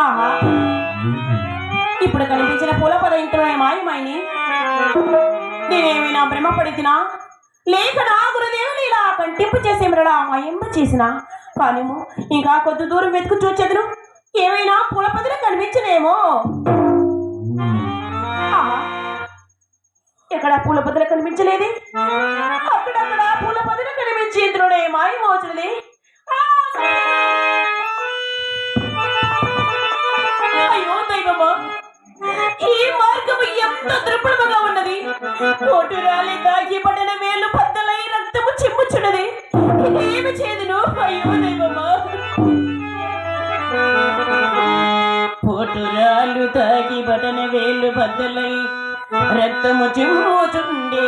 ఆహా, ఇప్పుడు కనిపించిన పూల పద ఇంట్లో మాయమైని నేనేమైనా భ్రమపడితినా లేక నా గురుదేవుని ఇలా కంటింపు చేసే మరలా మాయంబ చేసిన కానిము ఇంకా కొద్ది దూరం వెతుకు చూచెదును ఏమైనా పూల పదలు కనిపించనేమో. ఎక్కడ పూల పదలు కనిపించలేదు, అక్కడక్కడ పూల పదలు కనిపించి ఇందులోనే మాయమవుతుంది. అయ్యో దైవమా, ఈ మార్గము ఎంత దృఢముగా ఉన్నది. కోటురాలి దాగి పడిన వేలు బద్దలై రక్తము చిమ్ముచున్నది. ఏమి చేదును? అయ్యో దైవమా, కోటురాలు దాగి పడిన వేలు బద్దలై రక్తము చిమ్ముచుండే.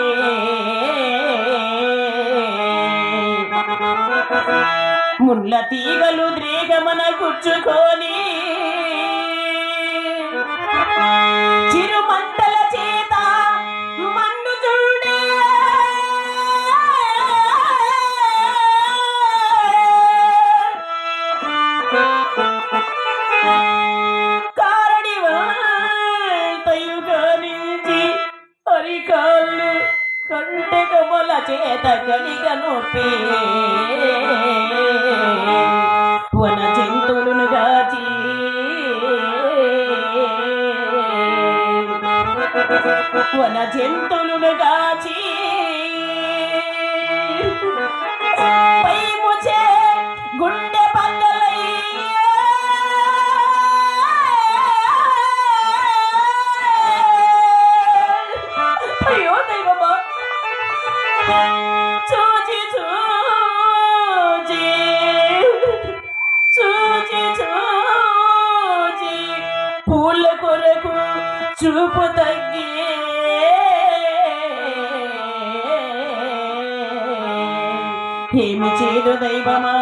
ముళ్ళ తీగలు ద్రేగమన గుచ్చుకొని చిరుమంటల చేత మండుచుండే. కారడి వాయుగా నిలిచి అరికాళ్ళు కంటె కమల చేత కడిగ నొప్పి వన జంతువులను గాచి వన జంతువులను గాచి పైముచే గుండె పక్కలై అయ్యో దైవమా, చూచి చూచి చూచి చూచి పూల కొరకు చూపు తగ్గి ఏమి చేదు దైవమా,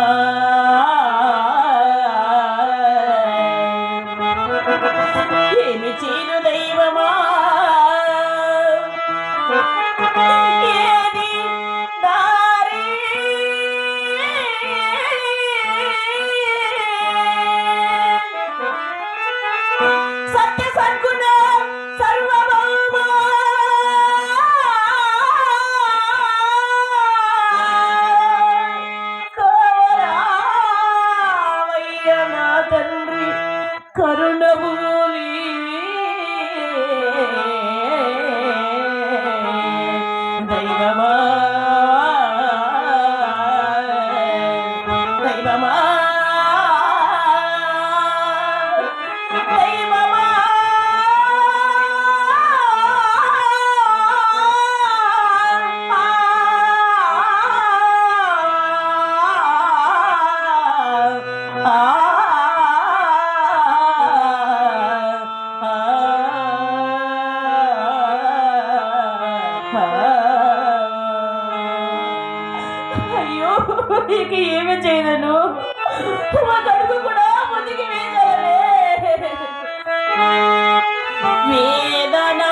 ఏమి చేదు దైవమా. ఏది దారి సత్య సద్గుణ సర్వభౌమ కవరావయ్య నా తండ్రి కరుణభూమి. దైవమా దైవమా దైవమా అయ్యో, ఇక ఏమి చేయను, మా కడుపు కూడా ముందుకు వేసారే. వేదనా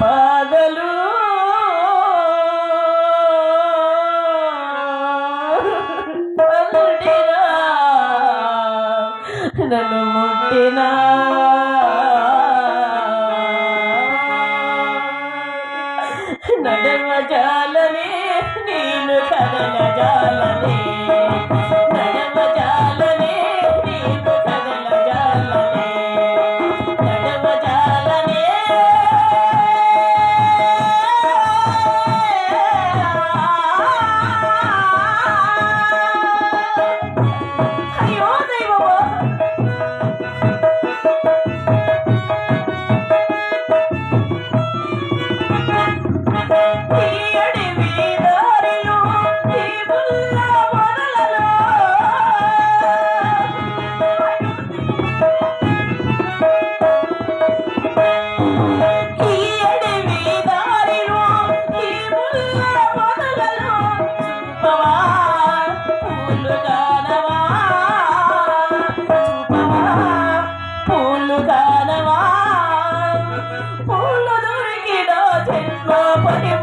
బాధలు నన్ను ముట్టినా నడవ జాలనే నేను కదల జాలనే, నడవ జాలనే నేను కదల జాలనే, నడవ జాలనే. అయ్యో దైవమా, పూలు దొరికిన చెట్లు పని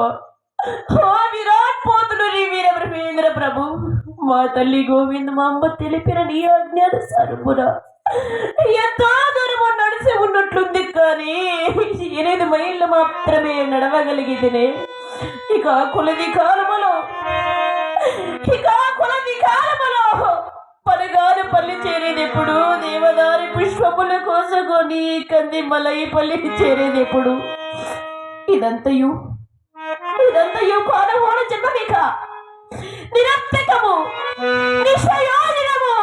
బాబా ఆ విరాట్ పోతులు వీర బ్రహ్మేంద్ర ప్రభు మా తల్లి గోవిందమాంబ తెలిపిన నీ అజ్ఞానుసారమున ఎంతో దూరము నడిచి ఉన్నట్లుంది కానీ 8 మైళ్ళు మాత్రమే నడవగలిగితేనే ఇక కులది కాలములో పనగారు పల్లి చేరేదెప్పుడు దేవదారి పుష్పముల కోసకొని కంది మలై పల్లి చేరేదెప్పుడు ఇదంతయు కాలమోడ జన్మమిక నిరర్థకము నిశ్చయోజనము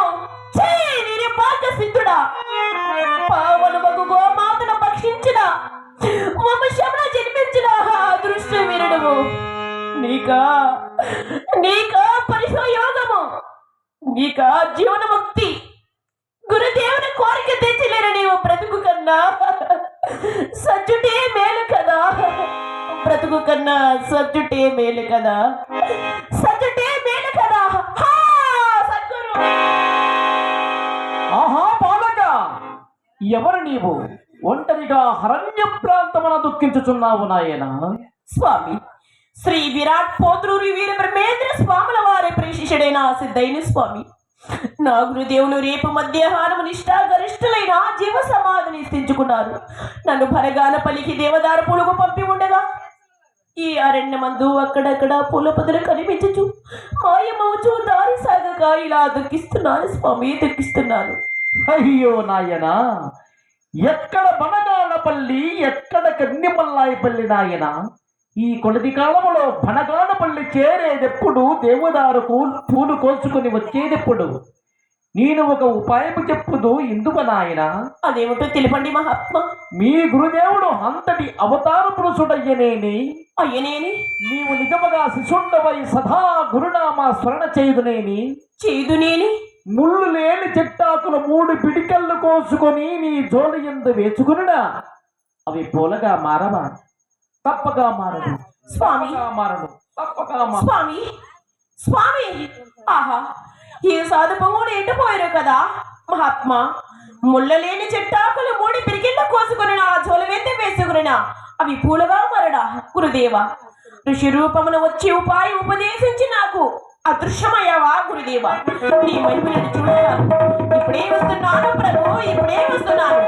నిర్పాక సిద్ధుడా పావను మగు గోమాతను భక్షించిన వంశమున జన్మించిన అదృష్ట వీరుడము నీకా పరిశోయోగము నీకా జీవన ముక్తి గురుదేవుని కోరిక తెచ్చలేరు నీవు బ్రతుకు కన్నా సజ్జుటే మేలు కదా బ్రతుకు కన్నా సజ్జుటే మేలు కదా సద్గురు. ఆహా బాలక, ఎవరు నీవు? ఒంటరిగా అరణ్య ప్రాంతమున దుఃఖించుచున్నావు నాయనా. స్వామి శ్రీ విరాట్ పోతులూరి వీర బ్రహ్మేంద్ర స్వాముల వారి ప్రేషిషుడైన సిద్ధైన స్వామి నా గురుదేవులు రేపు మధ్యాహ్నం నిష్ఠాగరిష్ఠులైన జీవ సమాధిని స్థించుకున్నారు. నన్ను భరగాన పలికి దేవదారు పులుగు పంపి ఉండగా ఈ అరణ్యమందు అక్కడక్కడ పూల పొదలు కనిపించచ్చు మాయమవుచు దారి సాగక ఇలా దుఃఖిస్తున్నాను స్వామి, దుఃఖిస్తున్నాను. అయ్యో నాయనా, ఎక్కడ బనగానపల్లి, ఎక్కడ కన్నిమల్లాయపల్లి నాయనా. ఈ కొలది కాలములో బనగానపల్లి చేరేదెప్పుడు, దేవదారుకు పూలు కోసుకుని వచ్చేదెప్పుడు? నేను ఒక ఉపాయము చెప్పుదు ఇందుకు నాయన. అదేమిటో తెలిపండి మహాత్మ. మీ గురుదేవుడు అంతటి అవతార పురుషుడయ్యనేని నీవు నిజముగా శిశుండవై సదా గురునామ స్మరణ చేయుదునేని ముళ్ళు లేని చెట్టాకులు 3 పిడికళ్ళు కోసుకొని నీ జోలి యందు వేసుకునుడా అవి పూలగా మారవా? తప్పగా మారదు స్వామి, తప్పగా స్వామి. ఆహా, ఈ సాధు పొంగుడు ఎండిపోయారు కదా మహాత్మా. ముళ్ళలేని చెట్టాకులు 3 పిడికిళ్ళ కోసుకుని నా జోలవెంత వేసుకునినా అవి పూలగా మరడా గురుదేవా. ఋషి రూపమును వచ్చి ఉపాయం ఉపదేశించి నాకు అదృశ్యమయ్యావా గురుదేవా. నీ మహిమలను చూడాలి. ఇప్పుడే వస్తున్నాను ప్రభు, ఇప్పుడే వస్తున్నాను.